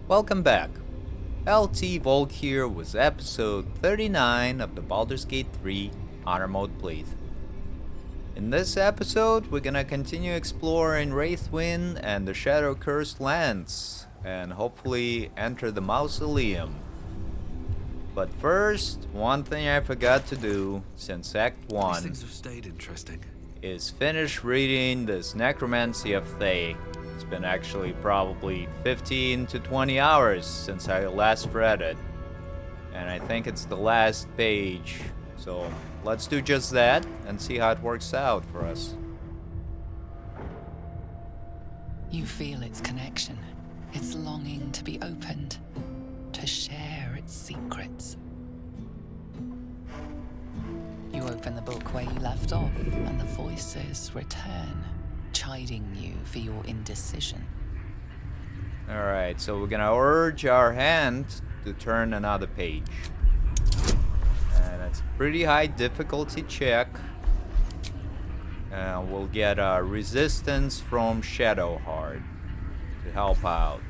Welcome back. LT Volk here with episode 39 of the Baldur's Gate 3 Honor Mode playthrough. In this episode, we're gonna continue exploring Wraithwind and the Shadow Cursed lands, and hopefully enter the Mausoleum. But first, one thing I forgot to do since Act 1 These things have stayed interesting. is finish reading this Necromancy of Thay. It's been actually probably 15 to 20 hours since I last read it. And I think it's the last page. So let's do just that and see how it works out for us. You feel its connection, its longing to be opened, to share its secrets. You open the book where you left off, and the voices return, chiding you for your indecision. Alright, so we're gonna urge our hand to turn another page. And it's a pretty high difficulty check. We'll get resistance from Shadowheart to help out.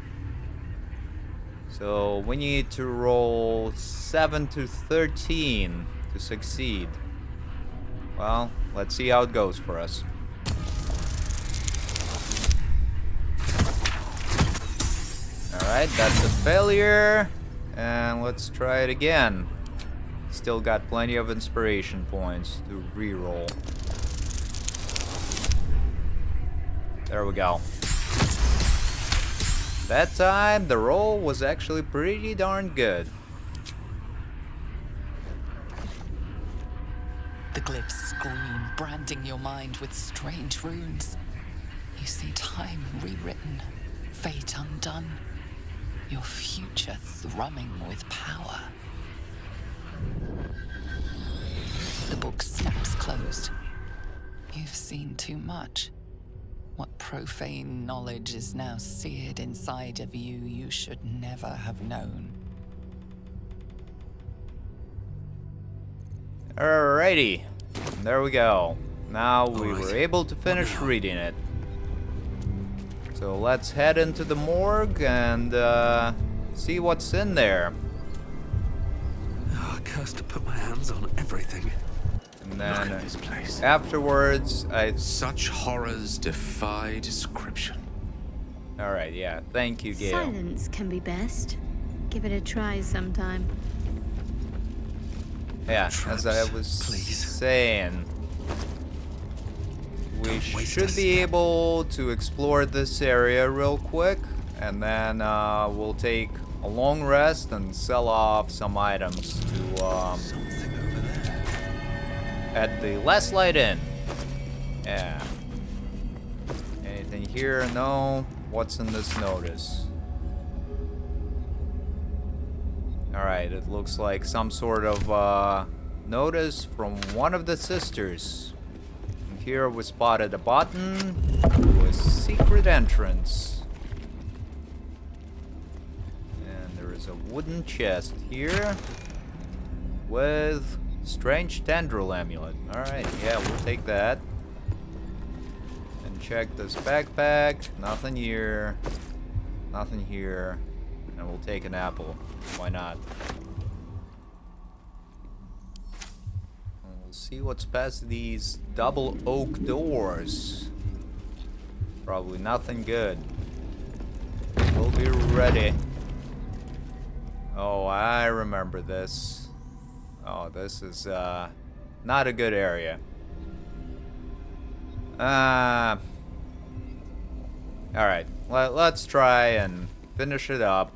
So we need to roll 7 to 13 to succeed. Well, let's see how it goes for us. Alright, that's a failure. And let's try it again. Still got plenty of inspiration points to reroll. There we go. That time, the roll was actually pretty darn good. The glyphs scream, branding your mind with strange runes. You see time rewritten, fate undone, your future thrumming with power. The book snaps closed. You've seen too much. What profane knowledge is now seared inside of you you should never have known. Alrighty, there we go. Now we Alright. were able to finish reading it. So let's head into the morgue and see what's in there. Oh, cursed to put my hands on everything. And Look then at this place. afterwards, Such horrors defy description. Alright, yeah, thank you, Gail. Silence can be best. Give it a try sometime. Yeah, as I Traps, was please. saying, we Don't waste should us. be able to explore this area real quick, and then we'll take a long rest and sell off some items to Something over there. at the Last Light Inn. Yeah. Anything here? No. What's in this notice? Alright, it looks like some sort of notice from one of the sisters. And here we spotted a button with secret entrance. And there is a wooden chest here with strange tendril amulet. Alright, yeah, we'll take that. And check this backpack. Nothing here. Nothing here. And we'll take an apple. Why not? And we'll see what's past these double oak doors. Probably nothing good. We'll be ready. Oh, I remember this. Oh, this is not a good area. Alright, let's try and finish it up.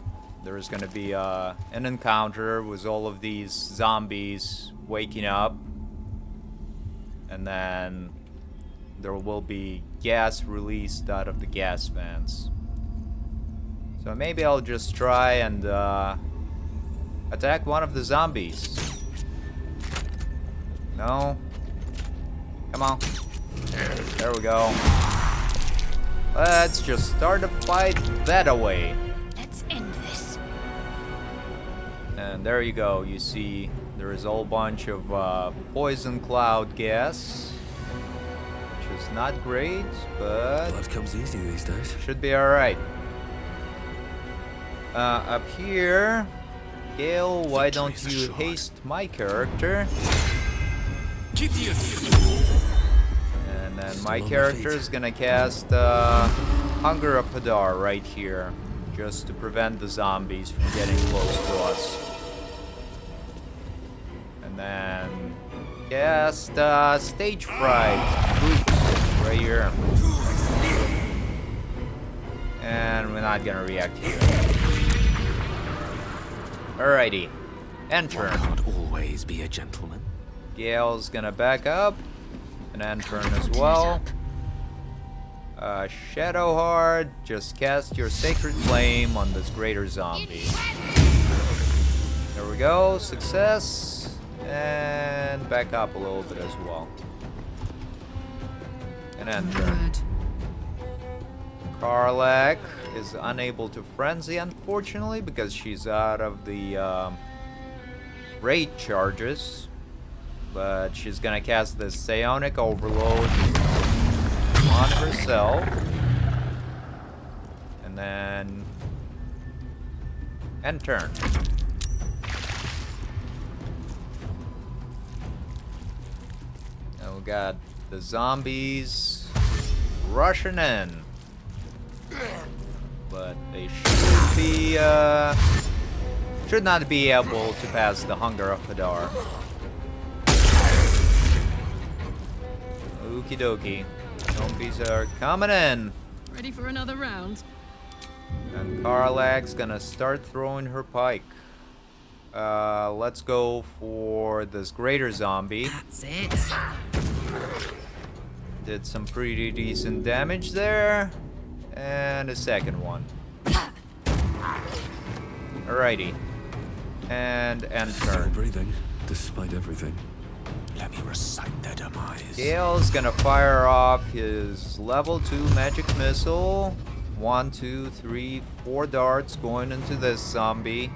There's gonna be an encounter with all of these zombies waking up. And then there will be gas released out of the gas vents. So maybe I'll just try and attack one of the zombies. No? Come on. There we go. Let's just start a fight that away. Let's end this. And there you go. You see there is a whole bunch of poison cloud gas, which is not great, but Blood comes easy these days. should be alright. Up here, Gale, why don't you haste my character? And then my character is gonna cast Hunger of Hadar right here, just to prevent the zombies from getting close to us. And then cast Stage Fright Boots right here. And we're not gonna react here. Alrighty. Enter. One can't always be a gentleman. Gale's gonna back up. And end turn as well. Shadowheart, just cast your Sacred Flame on this greater zombie. There we go, success. And back up a little bit as well. And end turn. Karlak is unable to frenzy, unfortunately, because she's out of the raid charges. But she's gonna cast the Psionic Overload on herself. And then end turn. Now we got the zombies rushing in. But they should not be able to pass the Hunger of Hadar. Okie dokie. Zombies are coming in. Ready for another round? And Karlak's gonna start throwing her pike. Let's go for this greater zombie. That's it. Did some pretty decent damage there. And a second one. Alrighty. And end Still turn. breathing, despite everything. Let me recite their demise. Gale's gonna fire off his level 2 magic missile. 1, 2, 3, 4 darts going into this zombie,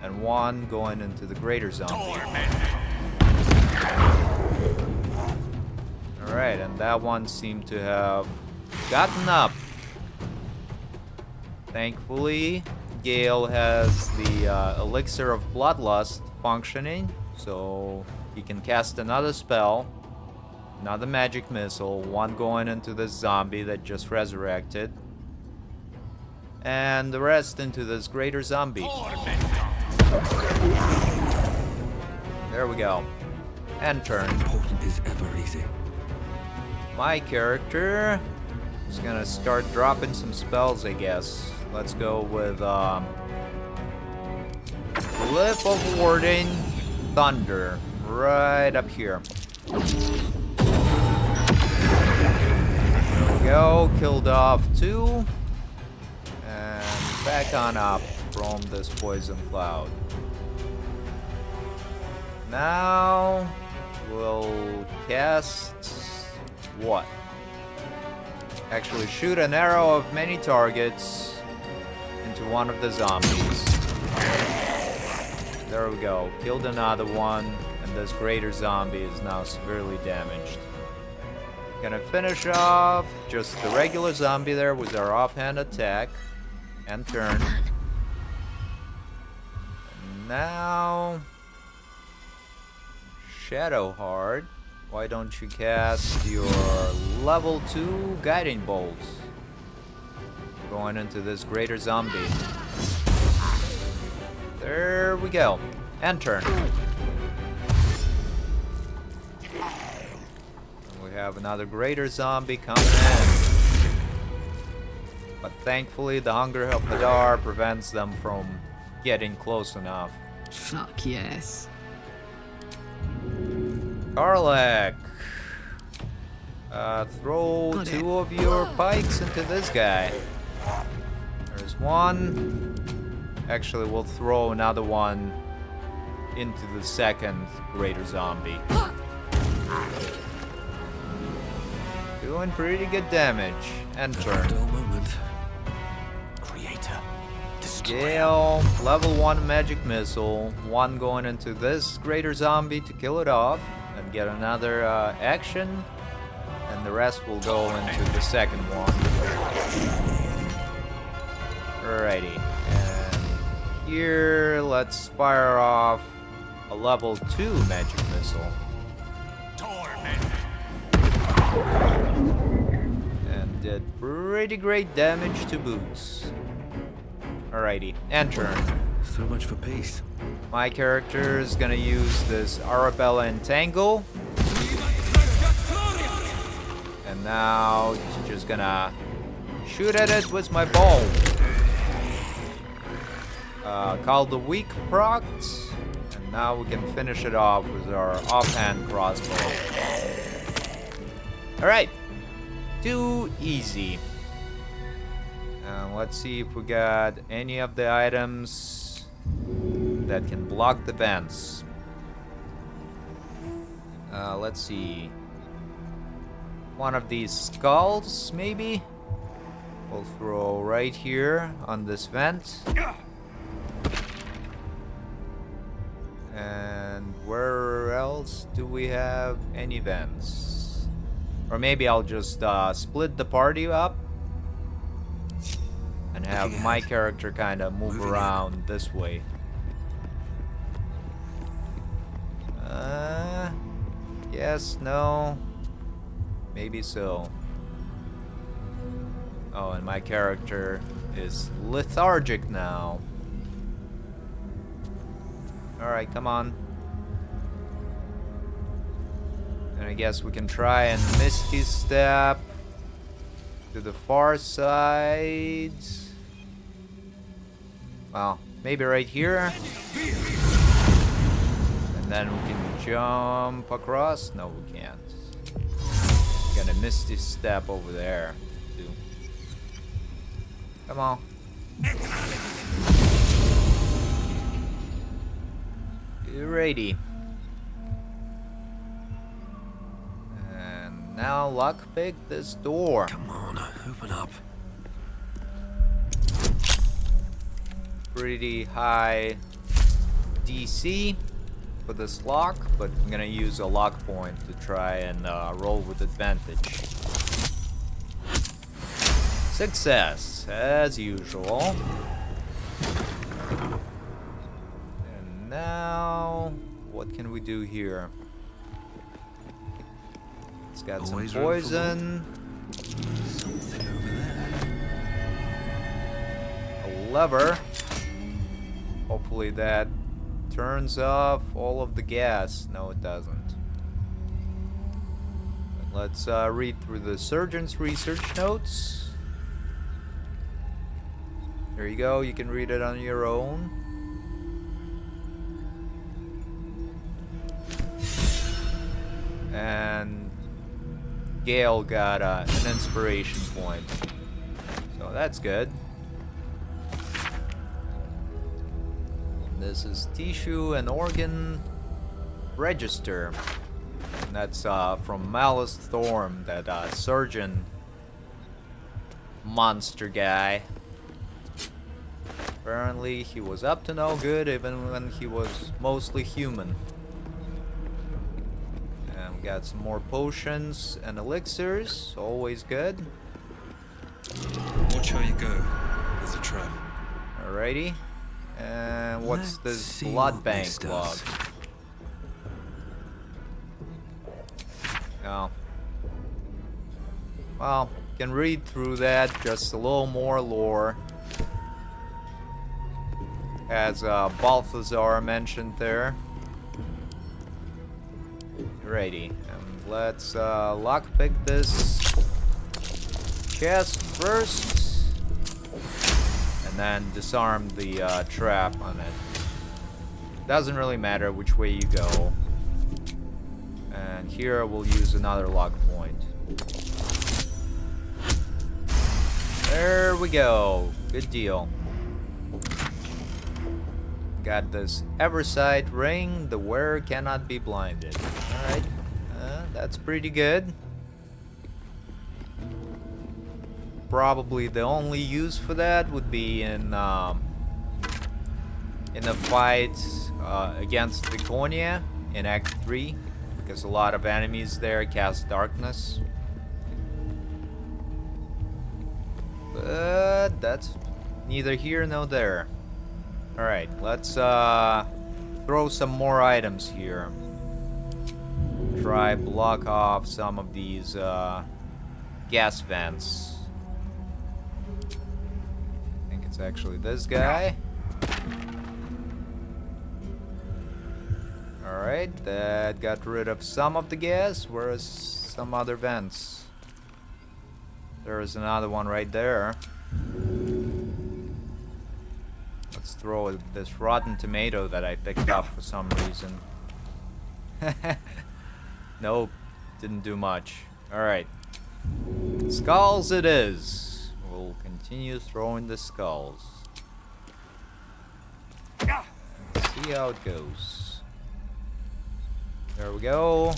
and 1 going into the greater zombie. Alright, and that one seemed to have gotten up. Thankfully, Gale has the Elixir of Bloodlust functioning, so he can cast another spell, another magic missile, 1 going into this zombie that just resurrected, and the rest into this greater zombie. There we go. End turn. Important is ever easy. My character is gonna start dropping some spells, I guess. Let's go with Glyph of Warding Thunder right up here. There we go, killed off 2. And back on up from this poison cloud. Now we'll cast what? Actually, shoot an arrow of many targets into one of the zombies. There we go. Killed another one, and this greater zombie is now severely damaged. Gonna finish off just the regular zombie there with our offhand attack. End turn. And now Shadowheart, why don't you cast your level 2 guiding bolts? Going into this greater zombie. There we go. End turn. And we have another greater zombie coming in. But thankfully the Hunger of Hadar prevents them from getting close enough. Fuck yes. Karlak, throw Got 2 of your pikes into this guy. There's 1. Actually, we'll throw another one into the second greater zombie. Doing pretty good damage. End turn. Dull moment. Creator. Destroyer. Gale, level 1 magic missile. 1 going into this greater zombie to kill it off and get another action. And the rest will go into the second one. Alrighty. And Here, let's fire off a level 2 magic missile. And did pretty great damage to boots. Alrighty, and turn. So much for peace. My character is gonna use this Arabella Entangle. And now he's just gonna shoot at it with my bow. Call the weak procs. And now we can finish it off with our offhand crossbow. Alright. Too easy. Let's see if we got any of the items that can block the vents. Let's see. One of these skulls, maybe? We'll throw right here on this vent. And where else do we have any vents? Or maybe I'll just split the party up and have my character kind of move around this way. Yes, no, maybe so. Oh, and my character is lethargic now. Alright, come on. And I guess we can try and Misty Step to the far side. Well, maybe right here. And then we can jump across. No, we can't. Gonna Misty Step over there, too. Come on. Alrighty. And now lockpick this door. Come on, open up. Pretty high DC for this lock, but I'm gonna use a lock point to try and roll with advantage. Success, as usual. And now, what can we do here? It's got Always some poison. Something over there. A lever. Hopefully that turns off all of the gas. No, it doesn't. But let's read through the surgeon's research notes. There you go. You can read it on your own. And Gale got an inspiration point. So that's good. This is tissue and organ register. And that's from Malice Thorm, that surgeon monster guy. Apparently he was up to no good even when he was mostly human. And we got some more potions and elixirs, always good. Watch how you go. There's a trap. Alrighty. And what's Let's this see blood what bank this log? does. Oh. Well, can read through that, just a little more lore. As Balthazar mentioned there. Righty, and let's lockpick this chest first, and then disarm the trap on it. Doesn't really matter which way you go. And here we'll use another lock point. There we go. Good deal. Got this Eversight ring. The wearer cannot be blinded. Alright. That's pretty good. Probably the only use for that would be in a fight against Viconia in Act 3. Because a lot of enemies there cast darkness. But that's neither here nor there. Alright, let's throw some more items here. Try block off some of these gas vents. I think it's actually this guy. Alright, that got rid of some of the gas, whereas some other vents. There is another one right there. Let's throw this rotten tomato that I picked up for some reason. Nope, didn't do much. Alright. Skulls it is. We'll continue throwing the skulls. Let's see how it goes. There we go.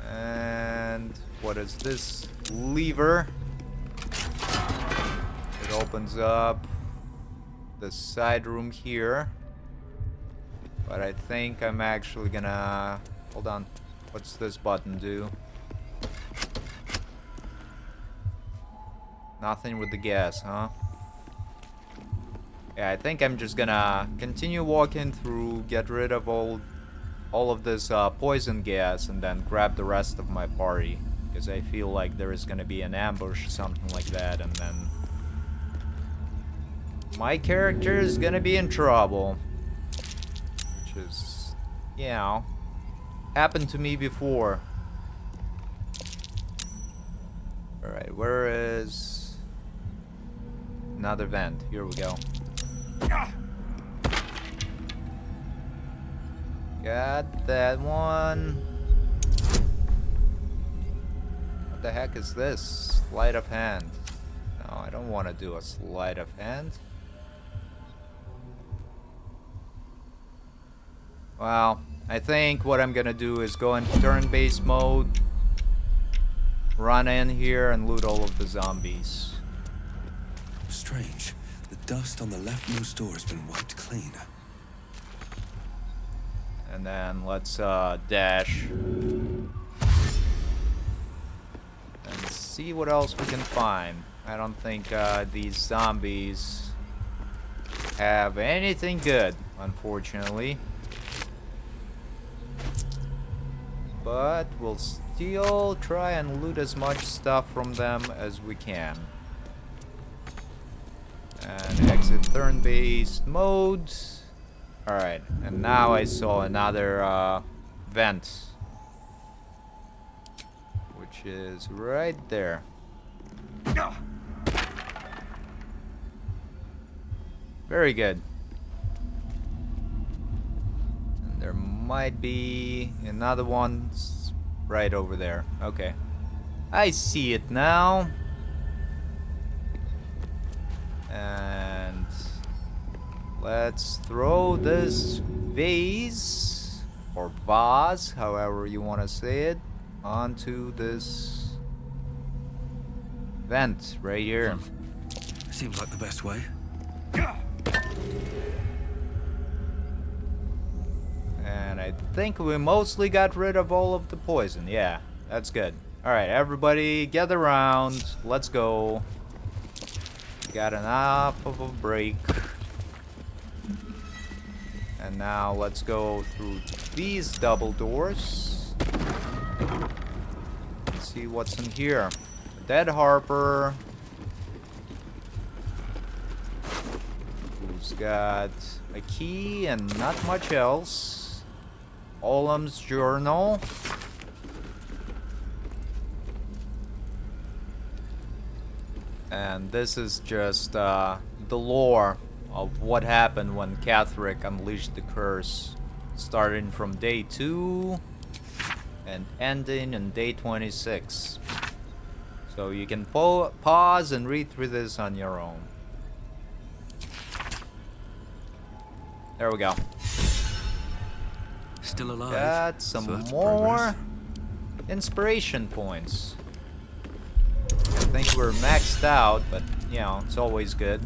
And what is this lever? It opens up the side room here. But I think I'm actually gonna... Hold on. What's this button do? Nothing with the gas, huh? Yeah, I think I'm just gonna continue walking through, get rid of all of this poison gas, and then grab the rest of my party. Because I feel like there is gonna be an ambush, something like that, and then... my character is gonna be in trouble. Which is, you know, happened to me before. Alright, where is another vent? Here we go. Got that one. What the heck is this? Sleight of hand. No, I don't want to do a sleight of hand. Well, I think what I'm gonna do is go into turn-based mode, run in here and loot all of the zombies. Strange. The dust on the leftmost door has been wiped clean. And then let's dash and see what else we can find. I don't think these zombies have anything good, unfortunately. But we'll still try and loot as much stuff from them as we can. And exit turn-based mode. Alright, and now I saw another vent. Which is right there. Very good. And there might be another one right over there. Okay. I see it now. And let's throw this vase or vase, however you want to say it, onto this vent right here. Seems like the best way. And I think we mostly got rid of all of the poison. Yeah, that's good. Alright, everybody gather around. Let's go. We got enough of a break. And now let's go through these double doors. Let's see what's in here. A dead Harper. Who's got a key and not much else. Olam's journal. And this is just the lore of what happened when Catherick unleashed the curse, starting from day 2 and ending in day 26. So you can pause and read through this on your own. There we go. Still alive. Got some So that's more progress. inspiration points. I think we're maxed out, but you know, it's always good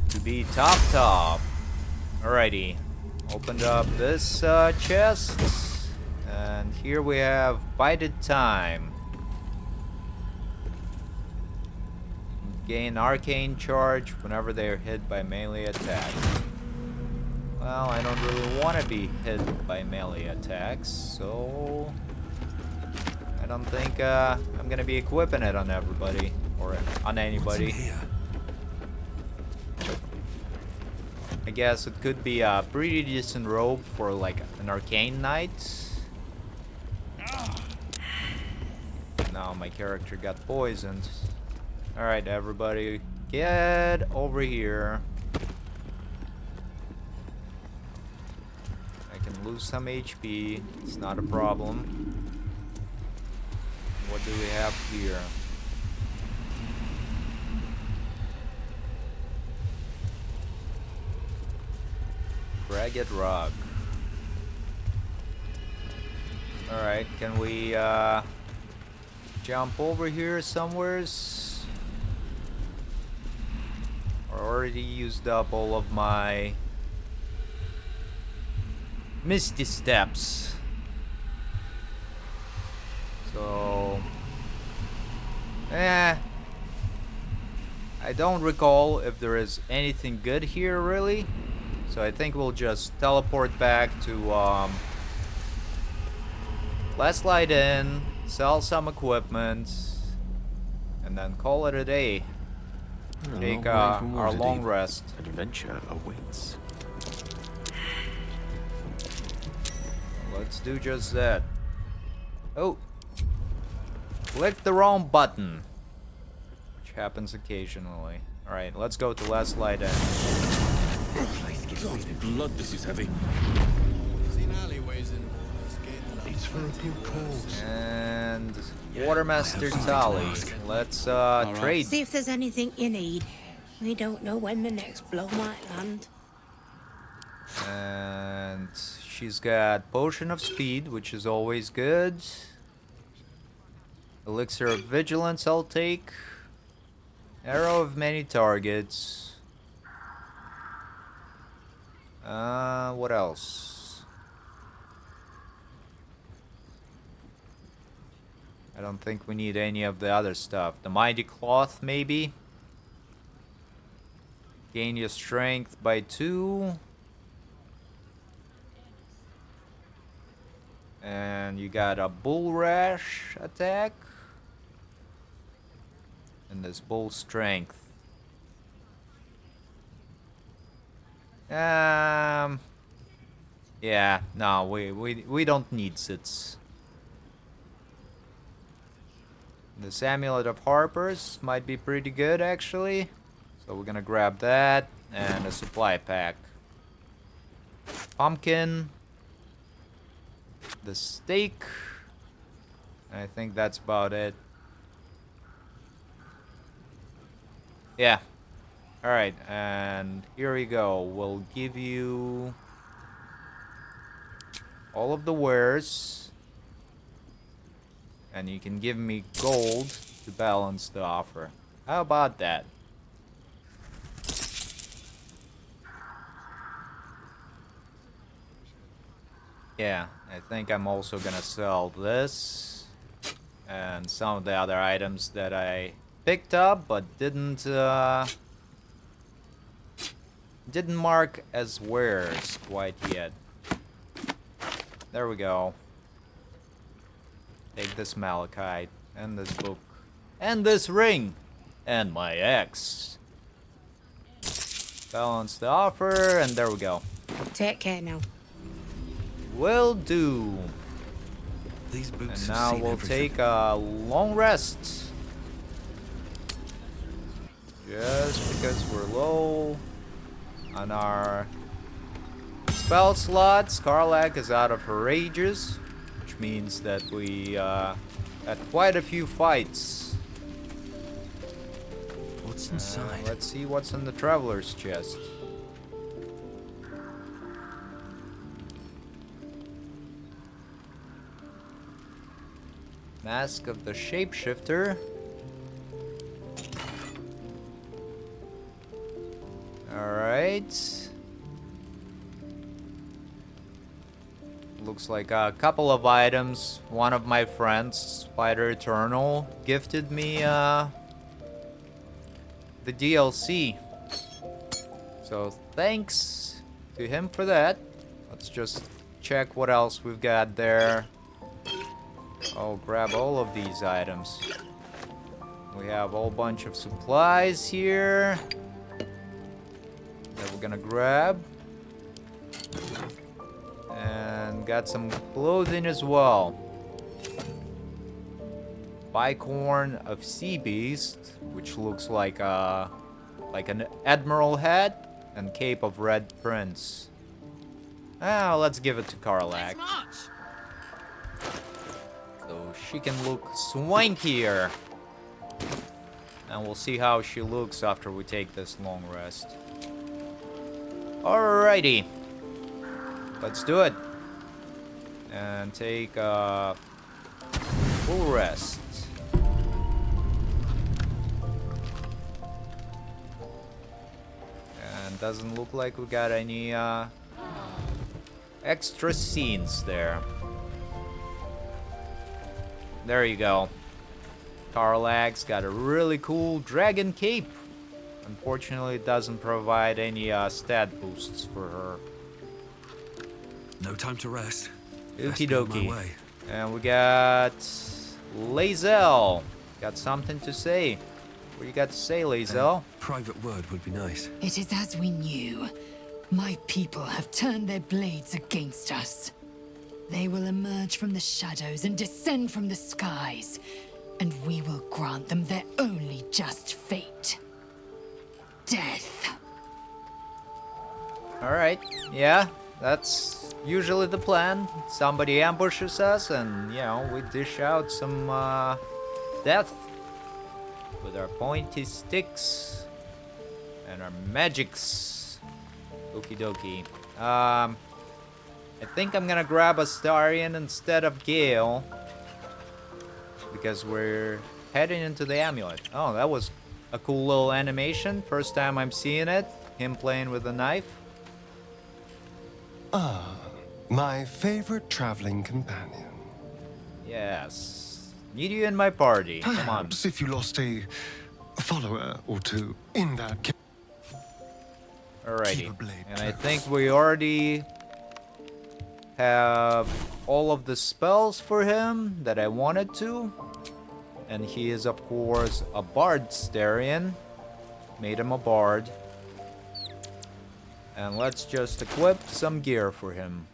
to be top. Alrighty, opened up this chest, and here we have bided time. Gain arcane charge whenever they are hit by melee attack. Well, I don't really want to be hit by melee attacks, so I don't think I'm gonna be equipping it on everybody or on anybody. What's in here? I guess it could be a pretty decent robe for like an arcane knight. Now my character got poisoned. Alright, everybody, get over here. I can lose some HP, it's not a problem. What do we have here? Ragged Rock. Alright, can we jump over here somewheres? I already used up all of my Misty Steps. So I don't recall if there is anything good here really. So I think we'll just teleport back to Last Light Inn, sell some equipment, and then call it a day. Take our long rest. Adventure awaits. Let's do just that. Oh! Click the wrong button. Which happens occasionally. Alright, let's go to Last Light Inn. God's blood, this is heavy. It's for a good cause. And Watermaster I have Tali. something to ask. Let's right. trade. See if there's anything you need. We don't know when the next blow might land. And she's got Potion of Speed, which is always good. Elixir of Vigilance I'll take. Arrow of Many Targets. What else? I don't think we need any of the other stuff. The Mighty Cloth, maybe? Gain your strength by 2. And you got a Bull Rash attack. And this Bull Strength. Yeah, no, we don't need sits. This Amulet of Harpers might be pretty good actually. So we're gonna grab that and a supply pack. Pumpkin. The steak. I think that's about it. Yeah. Alright, and here we go. We'll give you all of the wares. And you can give me gold to balance the offer. How about that? Yeah, I think I'm also gonna sell this and some of the other items that I picked up but didn't mark as wares quite yet. There we go. Take this malachite and this book and this ring and my axe. Balance the offer and there we go. Take care now. Will do. These boots And have now seen we'll everything. take a long rest. Just because we're low on our spell slots. Karlak is out of her rages, which means that we had quite a few fights. What's inside? Let's see what's in the traveler's chest. Mask of the Shapeshifter. Alright. Looks like a couple of items. One of my friends, Spider Eternal, gifted me the DLC. So thanks to him for that. Let's just check what else we've got there. Oh, grab all of these items. We have a whole bunch of supplies here that we're gonna grab. And got some clothing as well. Bicorn of Sea Beast, which looks like an admiral hat, and Cape of Red Prince. Ah, let's give it to Karlak. So she can look swankier. And we'll see how she looks after we take this long rest. Alrighty. Let's do it. And take a full rest. And doesn't look like we got any extra scenes there. There you go. Karlak's got a really cool dragon cape. Unfortunately, it doesn't provide any stat boosts for her. No time to rest. Okie Best be on my dokie. way. And we got Lae'zel. Got something to say. What you got to say, Lae'zel? Private word would be nice. It is as we knew. My people have turned their blades against us. They will emerge from the shadows and descend from the skies, and we will grant them their only just fate. Death. Alright, yeah, that's usually the plan. Somebody ambushes us and, you know, we dish out some death with our pointy sticks and our magics. Okie dokie. I think I'm gonna grab Astarion instead of Gale, because we're heading into the amulet. Oh, that was a cool little animation. First time I'm seeing it. Him playing with a knife. Ah, my favorite traveling companion. Yes. Need you in my party. Come on. Perhaps if you lost a follower or two in that case. Alrighty. Keep a blade And I close. think we already have all of the spells for him that I wanted to. And he is, of course, a bard Astarion. Made him a bard. And let's just equip some gear for him.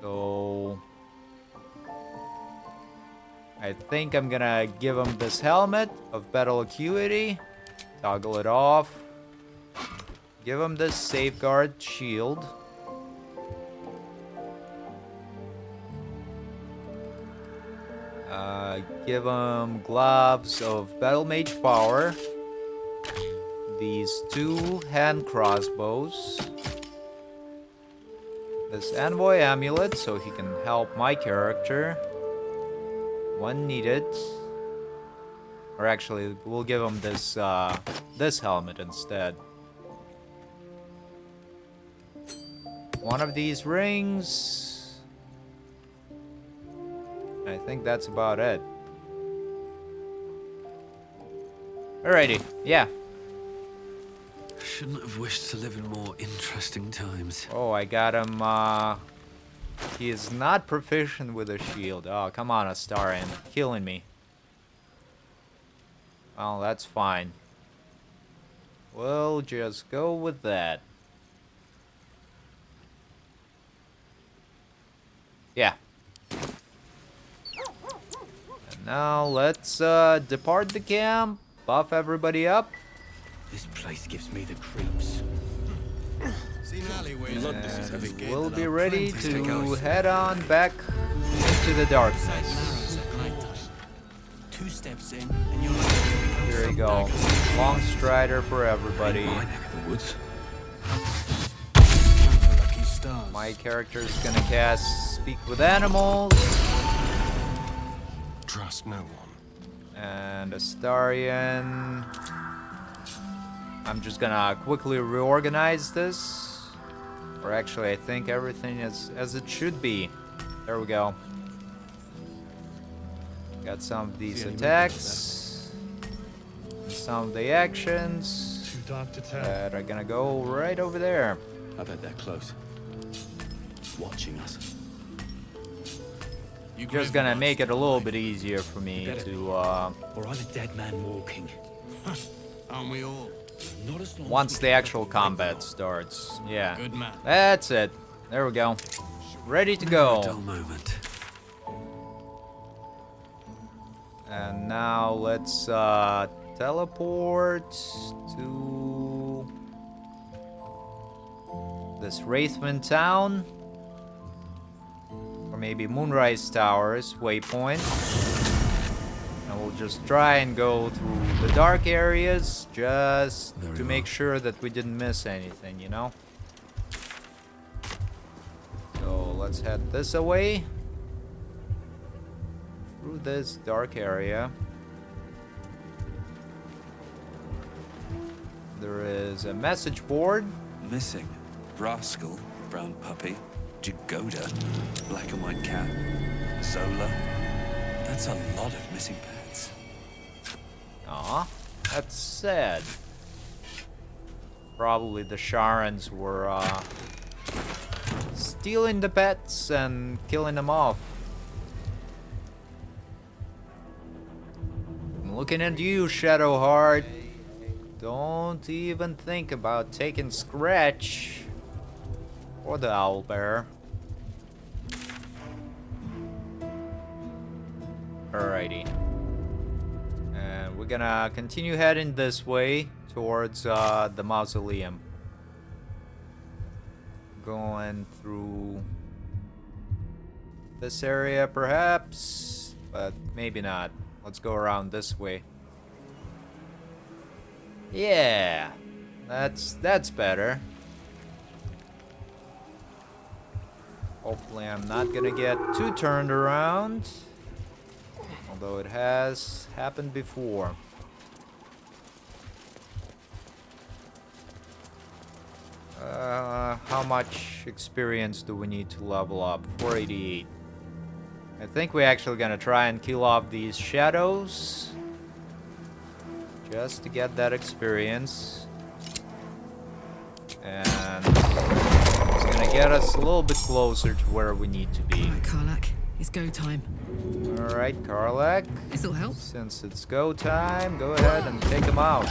So I think I'm gonna give him this helmet of battle acuity. Toggle it off. Give him this safeguard shield. Give him gloves of battle mage power. These 2 hand crossbows. This envoy amulet so he can help my character when needed. Or actually, we'll give him this this helmet instead. One of these rings. I think that's about it. Alrighty, yeah. Shouldn't have wished to live in more interesting times. Oh, I got him, he is not proficient with a shield. Oh, come on, Astarion. Killing me. Well, that's fine. We'll just go with that. Yeah. And now let's, depart the camp. Buff everybody up. This place gives me the creeps. And we'll be ready to head on back into the darkness. 2 steps in, and you're Here we go. Long strider for everybody. My neck of the woods. lucky stars. My character is gonna cast Speak with Animals. Trust no one. And Astarion. I'm just gonna quickly reorganize this. Or actually, I think everything is as it should be. There we go. Got some of these attacks. some of the actions Too dark to tell. that are gonna go right over there. I bet they're close. Watching us. You Just gonna make it a little bit easier for me to, Or I'm a dead man walking. Aren't we all? Not as long once as we the can actual avoid combat them. starts. Yeah. Good man. That's it. There we go. Ready to Never a dull go. moment. And now let's teleport to this Wraithman town. Or maybe Moonrise Towers waypoint. And we'll just try and go through the dark areas just Very to well. make sure that we didn't miss anything, you know? So let's head this away. Through this dark area. There is a message board. Missing. Rascal, brown puppy, Jagoda, black and white cat, Zola. That's a lot of missing pets. Aw, that's sad. Probably the Sharans were stealing the pets and killing them off. I'm looking at you, Shadowheart. Don't even think about taking Scratch or the Owlbear. Alrighty. And we're gonna continue heading this way towards the mausoleum. Going through this area perhaps, but maybe not. Let's go around this way. Yeah, that's better. Hopefully I'm not gonna get too turned around. Although it has happened before. How much experience do we need to level up? 488. I think we're actually gonna try and kill off these shadows. Just to get that experience. And it's gonna get us a little bit closer to where we need to be. Right, Karlak, it's go time. Alright, Karlak. This'll help. Since it's go time, go ahead and take him out.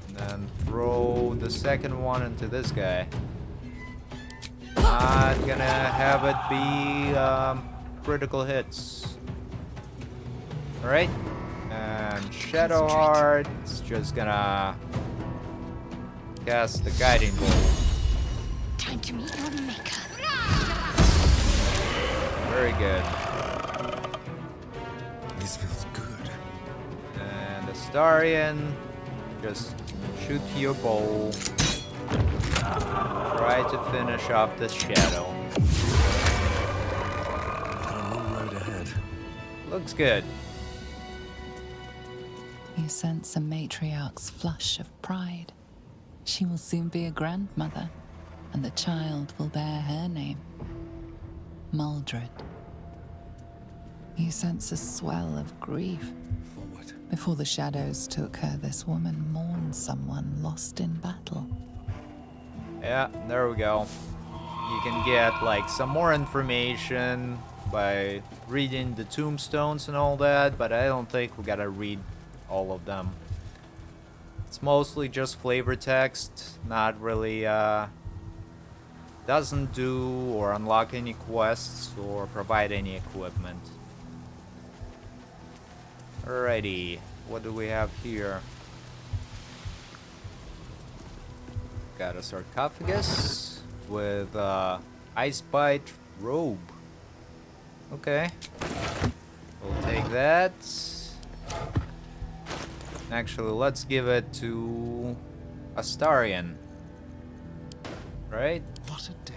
And then throw the second one into this guy. Not gonna have it be critical hits. Alright. And Shadowheart's just gonna cast the guiding bolt. Time to meet your maker. Very good. This feels good. And Astarion, just shoot your bow. Try to finish off the shadow. Got a long road ahead. Looks good. You sense a matriarch's flush of pride. She will soon be a grandmother, and the child will bear her name. Maldred. You sense a swell of grief. Forward. Before the shadows took her, this woman mourned someone lost in battle. Yeah, there we go. You can get like some more information by reading the tombstones and all that, but I don't think we gotta read all of them. It's mostly just flavor text, not really doesn't do or unlock any quests or provide any equipment. Alrighty, what do we have here? Got a sarcophagus with ice bite robe. Okay, we'll take that. Actually, let's give it to Astarion. Right? What a day.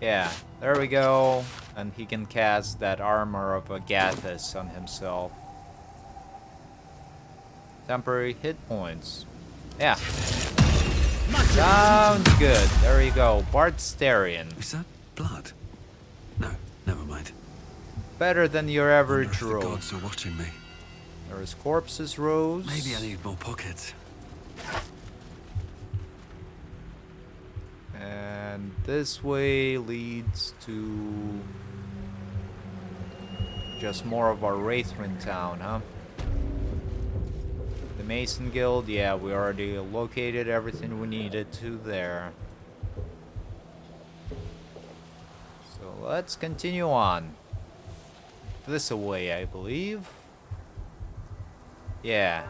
Yeah, there we go. And he can cast that armor of Agathis on himself. Temporary hit points. Yeah. Sounds good. There you go. Astarion. Is that blood? No, never mind. better than your average The road. gods are watching me. There is corpses rows. Maybe I need more pockets. And this way leads to just more of our Wraithrin town, huh? The Mason Guild, yeah, we already located everything we needed to there. So let's continue on. This way, I believe. Yeah.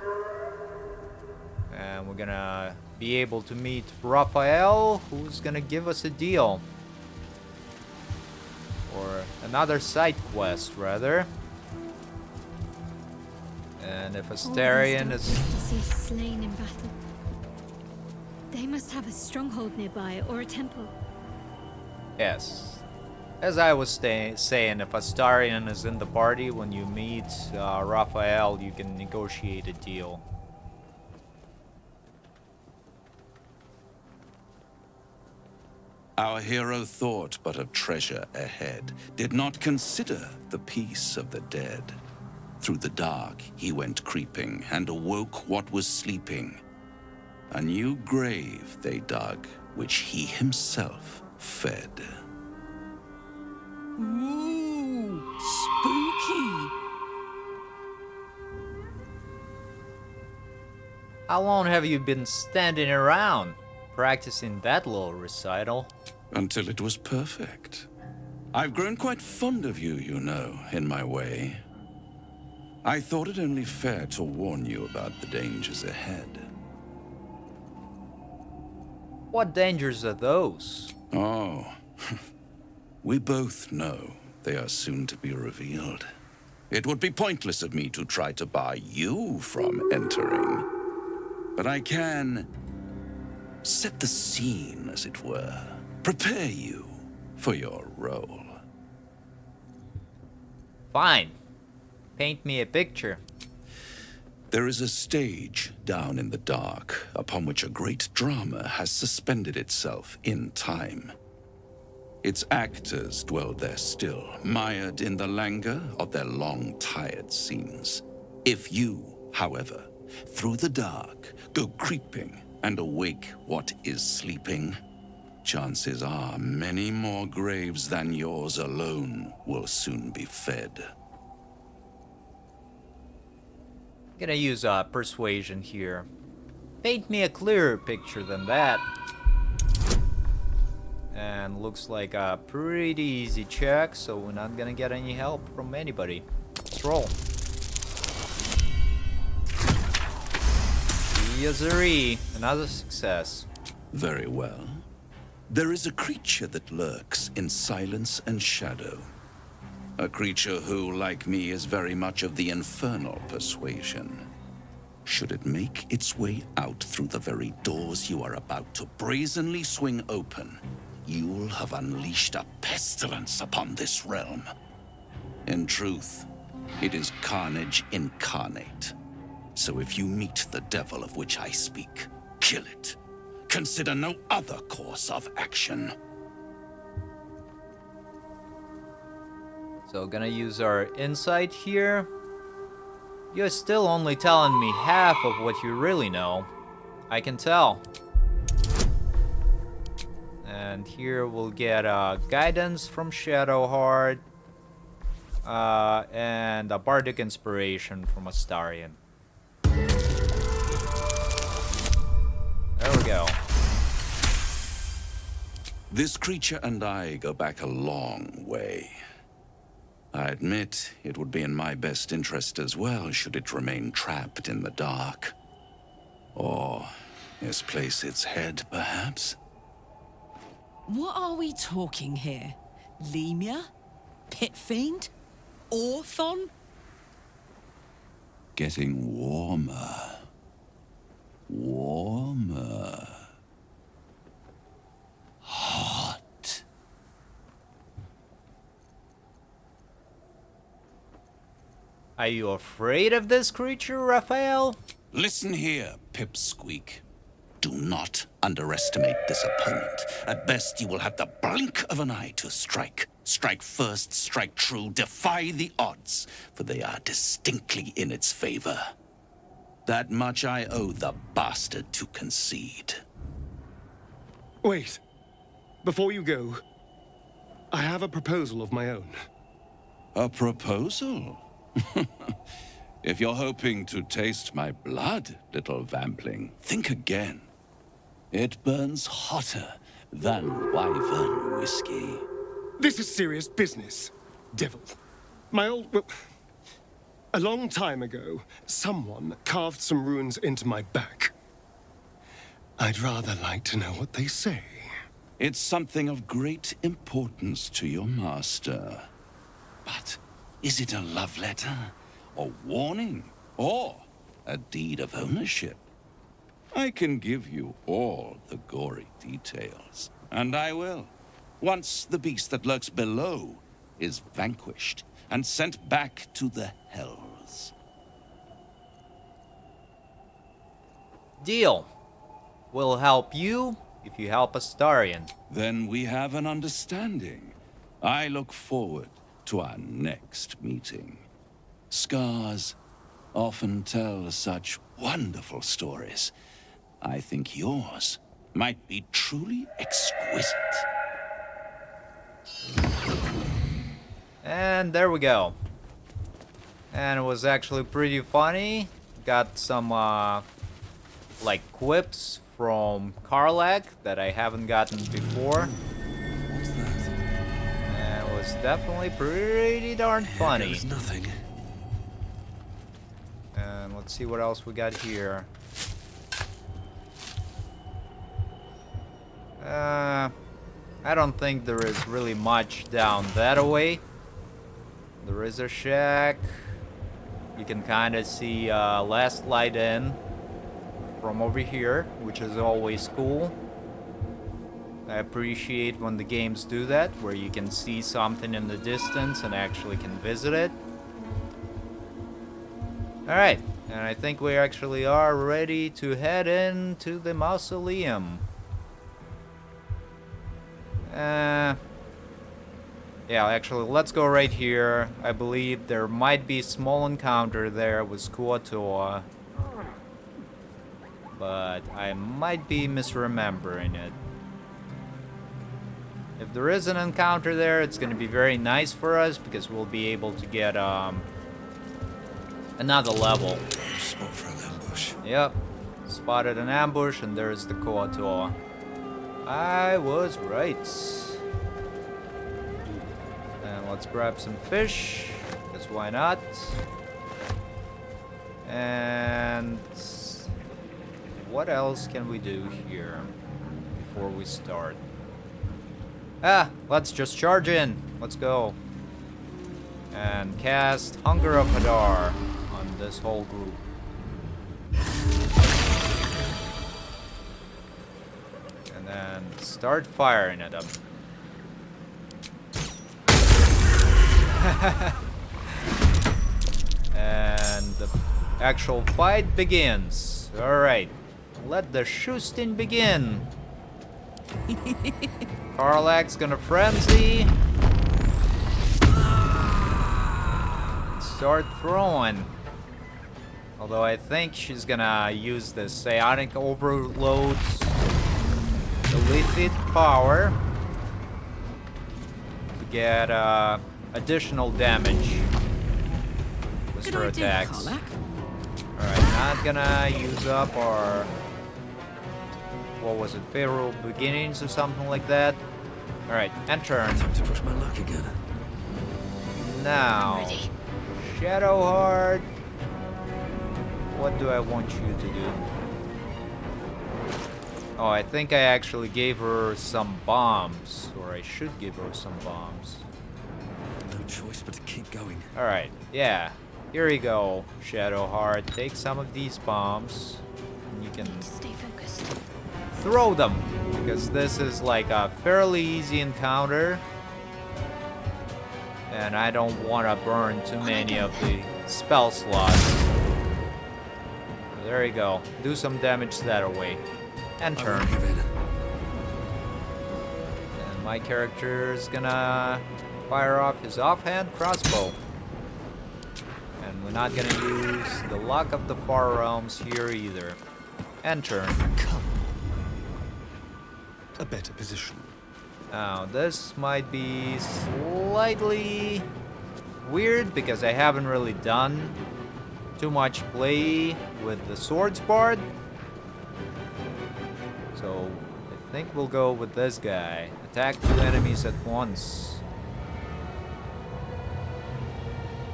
And we're gonna be able to meet Raphael, who's gonna give us a deal. Or another side quest, rather. And if Astarion is... Deceased slain in battle. They must have a stronghold nearby, or a temple. Yes. As I was saying, if Astarion is in the party, when you meet Raphael, you can negotiate a deal. Our hero thought but of treasure ahead, did not consider the peace of the dead. Through the dark he went creeping, and awoke what was sleeping. A new grave they dug, which he himself fed. Ooh, spooky. How long have you been standing around, practicing that little recital? Until it was perfect. I've grown quite fond of you, you know, in my way. I thought it only fair to warn you about the dangers ahead. What dangers are those? Oh, we both know they are soon to be revealed. It would be pointless of me to try to bar you from entering. But I can set the scene, as it were. Prepare you for your role. Fine. Paint me a picture. There is a stage down in the dark upon which a great drama has suspended itself in time. Its actors dwell there still, mired in the languor of their long, tired scenes. If you, however, through the dark, go creeping and awake what is sleeping, chances are many more graves than yours alone will soon be fed. Gonna use persuasion here. Paint me a clearer picture than that. And looks like a pretty easy check, so we're not gonna get any help from anybody. Let's roll. Yazuri, another success. Very well. There is a creature that lurks in silence and shadow. A creature who, like me, is very much of the infernal persuasion. Should it make its way out through the very doors you are about to brazenly swing open, you'll have unleashed a pestilence upon this realm. In truth, it is carnage incarnate. So if you meet the devil of which I speak, kill it. Consider no other course of action. So gonna use our insight here. You're still only telling me half of what you really know. I can tell. And here we'll get guidance from Shadowheart. And a bardic inspiration from Astarion. There we go. This creature and I go back a long way. I admit it would be in my best interest as well should it remain trapped in the dark. Or misplace its head, perhaps? What are we talking here? Lemur? Pit fiend? Orthon? Getting warmer. Warmer. Hot. Are you afraid of this creature, Raphael? Listen here, Pipsqueak. Do not underestimate this opponent. At best, you will have the blink of an eye to strike. Strike first, strike true, defy the odds, for they are distinctly in its favor. That much I owe the bastard to concede. Wait. Before you go, I have a proposal of my own. A proposal? If you're hoping to taste my blood, little vampling, think again. It burns hotter than wyvern whiskey. This is serious business, devil. Well, a long time ago, someone carved some runes into my back. I'd rather like to know what they say. It's something of great importance to your master. But is it a love letter, a warning, or a deed of ownership? I can give you all the gory details, and I will. Once the beast that lurks below is vanquished and sent back to the hells. Deal. We'll help you if you help Astarion. Then we have an understanding. I look forward to our next meeting. Scars often tell such wonderful stories. I think yours might be truly exquisite. And there we go. And it was actually pretty funny. Got some like quips from Karlach that I haven't gotten before. What's that? And it was definitely pretty darn funny. There's nothing. And let's see what else we got here. I don't think there is really much down that way. There is a shack. You can kind of see Last Light In from over here, which is always cool. I appreciate when the games do that, where you can see something in the distance and actually can visit it. Alright, and I think we actually are ready to head into the mausoleum. Yeah, actually, let's go right here. I believe there might be a small encounter there with Kua-Toa, but I might be misremembering it. If there is an encounter there, it's going to be very nice for us because we'll be able to get another level. Spot for an ambush. Yep, spotted an ambush, and there's the Kua-Toa. I was right. And let's grab some fish, because why not? And what else can we do here before we start? Let's just charge in. Let's go. And cast Hunger of Hadar on this whole group. And then start firing at them. And the actual fight begins. Alright. Let the shoosting begin. Karlach's gonna frenzy. Start throwing. Although I think she's gonna use the psionic overload's deleted power to get additional damage with her attacks. Alright, not gonna use up our, what was it, Pharaoh Beginnings or something like that. Alright, and turn. Time to push my luck again. Now, Shadowheart, what do I want you to do? Oh, I think I actually gave her some bombs, or I should give her some bombs. No choice but to keep going. Alright, yeah. Here we go, Shadowheart. Take some of these bombs, and you can Stay focused. throw them, because this is like a fairly easy encounter. And I don't want to burn too many of the spell slots. There you go. Do some damage that way. And I turn. won't give in. And my character is gonna fire off his offhand crossbow. And we're not gonna use the Luck of the Far Realms here either. And turn. Come. A better position. Now, this might be slightly weird because I haven't really done too much play with the Swords Bard. So, I think we'll go with this guy. Attack 2 enemies at once.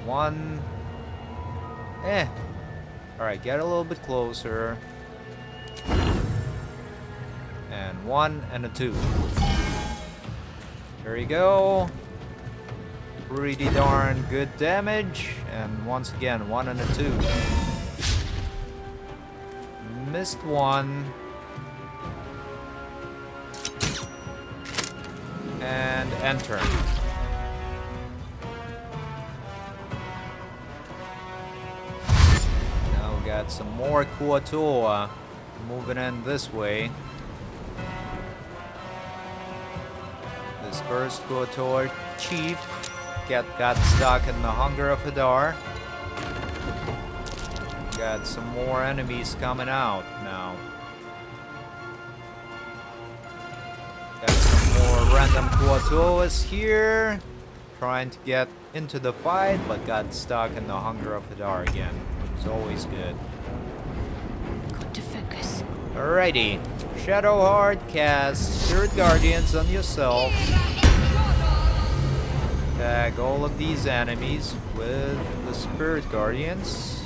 One. Alright, get a little bit closer. And 1 and a 2. There you go. Pretty darn good damage. And once again, 1 and a 2. Missed 1. And enter. Now we got some more Kua-Toa moving in this way. This Cursed Kua-Toa chief got stuck in the Hunger of Hadar. Got some more enemies coming out now. Got some more random Kua-Toas here, trying to get into the fight, but got stuck in the Hunger of Hadar again. It's always good. Got to focus. Alrighty. Shadowheart cast Spirit Guardians on yourself. Tag all of these enemies with the Spirit Guardians.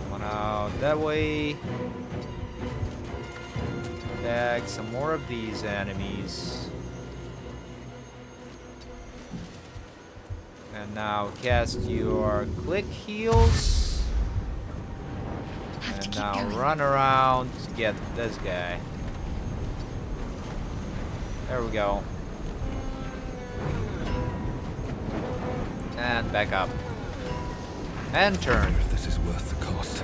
One out that way. Tag some more of these enemies. And now cast your click heals. And now run around to get this guy. There we go. And back up. And turn. This is worth the cost.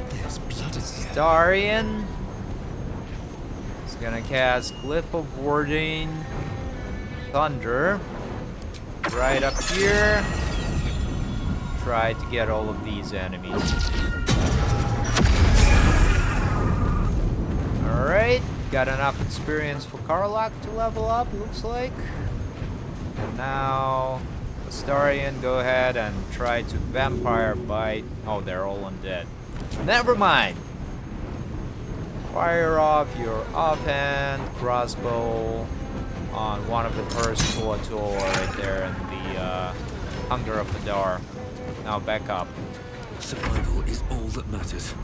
There's blood in here. Astarion is gonna cast Glyph of Warding Thunder right up here. Try to get all of these enemies. Alright, got enough experience for Karlach to level up, looks like. And now, Astarion, go ahead and try to Vampire Bite. Oh, they're all undead. Never mind! Fire off your offhand crossbow on one of the Cursed Kua-Toa right there in the Hunger of Hadar. Now back up. Survival is all that matters.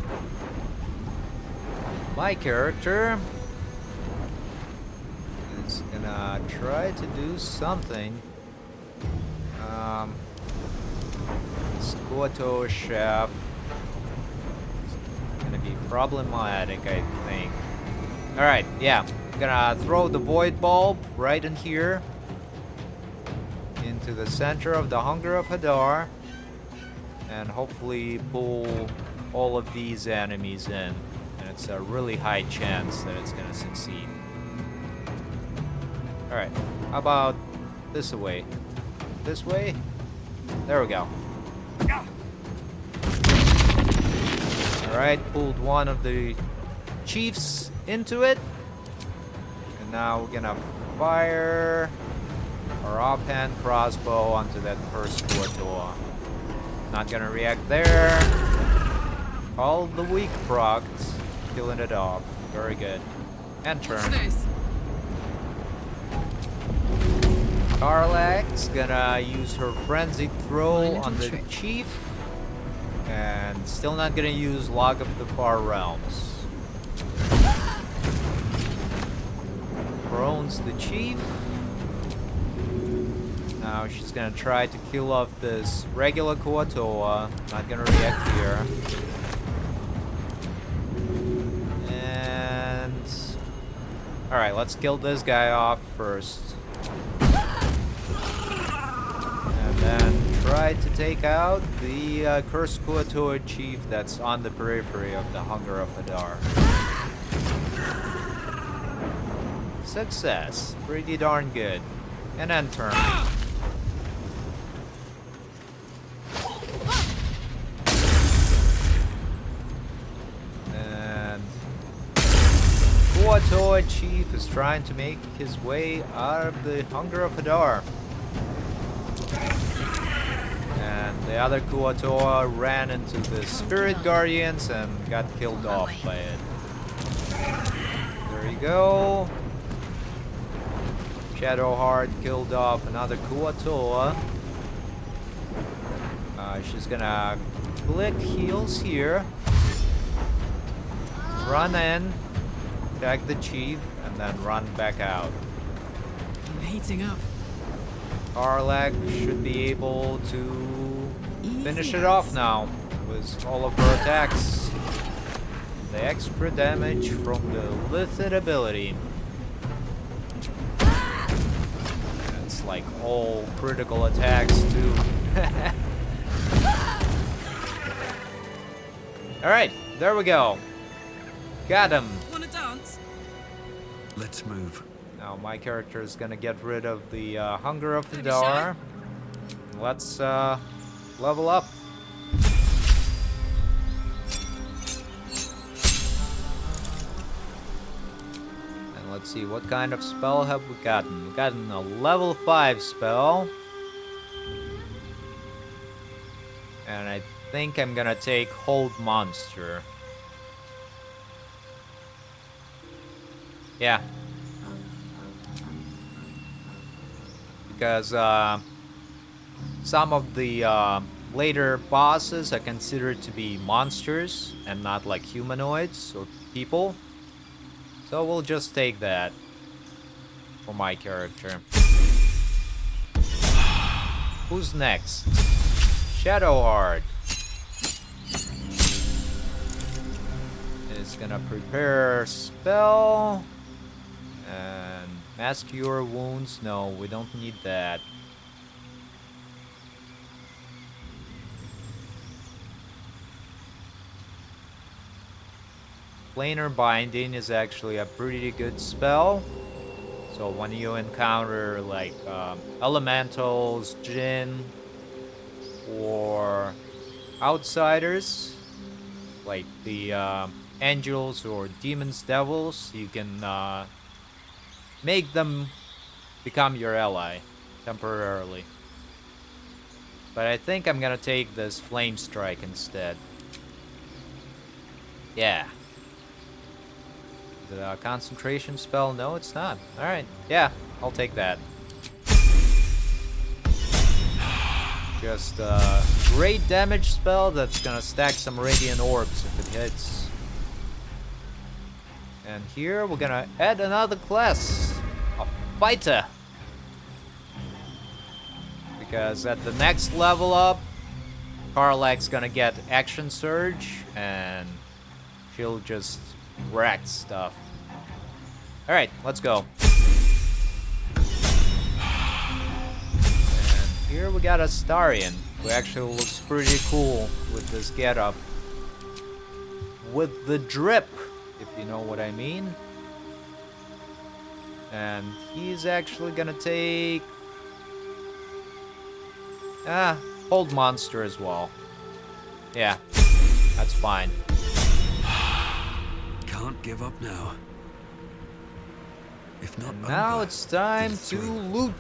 My character is gonna try to do something. This Kua-Toa chef is gonna be problematic, I think. Alright, yeah. I'm gonna throw the Void Bulb right in here into the center of the Hunger of Hadar and hopefully pull all of these enemies in. And it's a really high chance that it's gonna succeed. Alright, how about this way? This way? There we go. Alright, pulled one of the chiefs into it. And now we're gonna fire our offhand crossbow onto that Cursed Kua-Toa. Not gonna react there. All the weak procs, killing it off. Very good. And turn. Karlach's gonna use her frenzied throw on the chief. And still not gonna use Log of the Far Realms. Prones the chief. Now she's gonna try to kill off this regular Kua-Toa. Not gonna react here. And alright, let's kill this guy off first. And then try to take out the Cursed Kua-Toa chief that's on the periphery of the Hunger of Hadar. Success. Pretty darn good. And then turn. And Kua-Toa chief is trying to make his way out of the hunger of Hadar. And the other Kua-Toa ran into the spirit guardians and got killed off by it. There you go. Shadowheart killed off another Kua-Toa. She's gonna click heals here. Run in, attack the chief, and then run back out. I'm heating up. Karlach should be able to finish it off now with all of her attacks. The extra damage from the Lithid ability. It's like all critical attacks too. Alright, there we go. Got him. Wanna dance? Let's move. Now my character is gonna get rid of the hunger of the Don't be Dar. Let's level up. And let's see, what kind of spell have we gotten? We've gotten a level 5 spell. And I think I'm gonna take Hold Monster. Yeah. Because some of the later bosses are considered to be monsters and not like humanoids or people. So we'll just take that for my character. Who's next? Shadowheart is gonna prepare a spell and mask your wounds. No, we don't need that. Planar Binding is actually a pretty good spell. So when you encounter like elementals, Jinn, or outsiders, like the angels or demons, devils, you can make them become your ally temporarily. But I think I'm gonna take this Flame Strike instead. Yeah. The concentration spell? No, it's not. Alright, yeah, I'll take that. Just a great damage spell that's gonna stack some Radiant Orbs if it hits. And here we're gonna add another class, a fighter. Because at the next level up, Karlach's gonna get Action Surge and she'll just wreck stuff. Alright, let's go. And here we got Astarion, who actually looks pretty cool with this getup. With the drip, if you know what I mean. And he's actually gonna take Hold Monster as well. Yeah, that's fine. Can't give up now. If not, Now it's time to loot.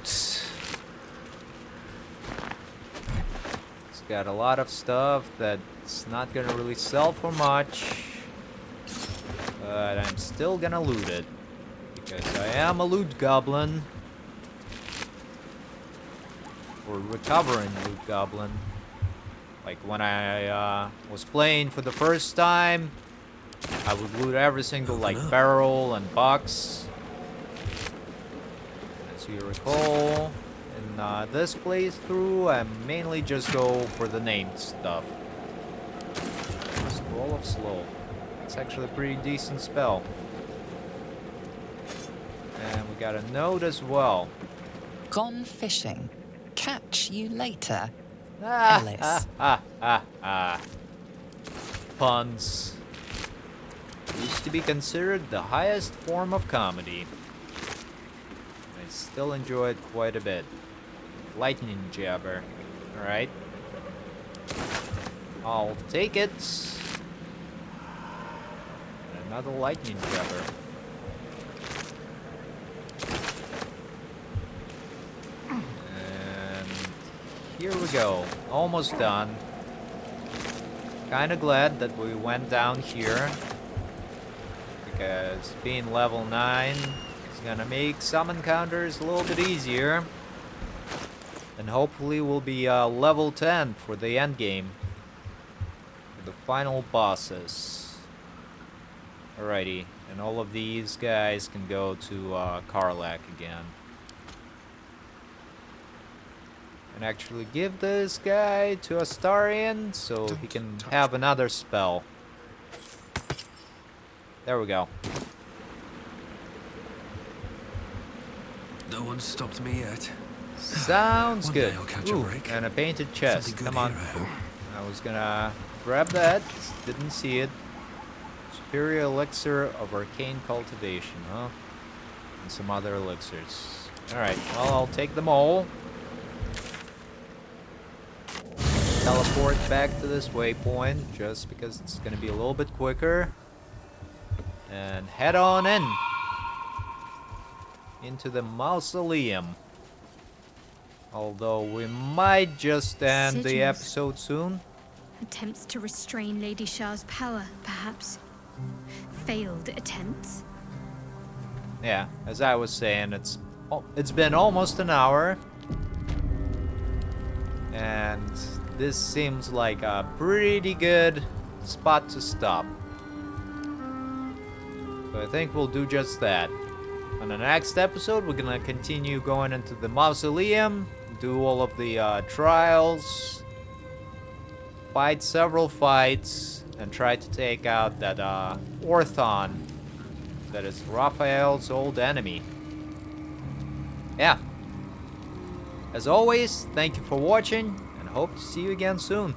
It's got a lot of stuff that's not gonna really sell for much, but I'm still gonna loot it because I am a loot goblin, or recovering loot goblin. Like when I was playing for the first time, I would loot every single like barrel and box. As you recall, in this playthrough, I mainly just go for the named stuff. Scroll of Slow. It's actually a pretty decent spell. And we got a note as well. Gone fishing. Catch you later, Ah, Ellis. Puns. Used to be considered the highest form of comedy. I still enjoy it quite a bit. Lightning jabber. Alright. I'll take it. Another lightning jabber. And here we go. Almost done. Kinda glad that we went down here, because being level 9 is gonna make some encounters a little bit easier. And hopefully we'll be level 10 for the end game. For the final bosses. Alrighty, and all of these guys can go to Karlak again. And actually give this guy to Astarion so he can have another spell. There we go. No one stopped me yet. Sounds One good. day I'll catch a Ooh, break. and a painted chest. Something good Come on. here, I hope. I was gonna grab that. Didn't see it. Superior elixir of arcane cultivation, huh? And some other elixirs. Alright, well, I'll take them all. Teleport back to this waypoint just because it's gonna be a little bit quicker. And head on in. Into the mausoleum. Although we might just end the Sigils. episode soon. Attempts to restrain Lady Shah's power, perhaps. Failed attempts. Yeah, as I was saying, it's been almost an hour. And this seems like a pretty good spot to stop. So I think we'll do just that. On the next episode, we're gonna continue going into the mausoleum, do all of the trials, fight several fights, and try to take out that Orthon that is Raphael's old enemy. Yeah. As always, thank you for watching, and hope to see you again soon.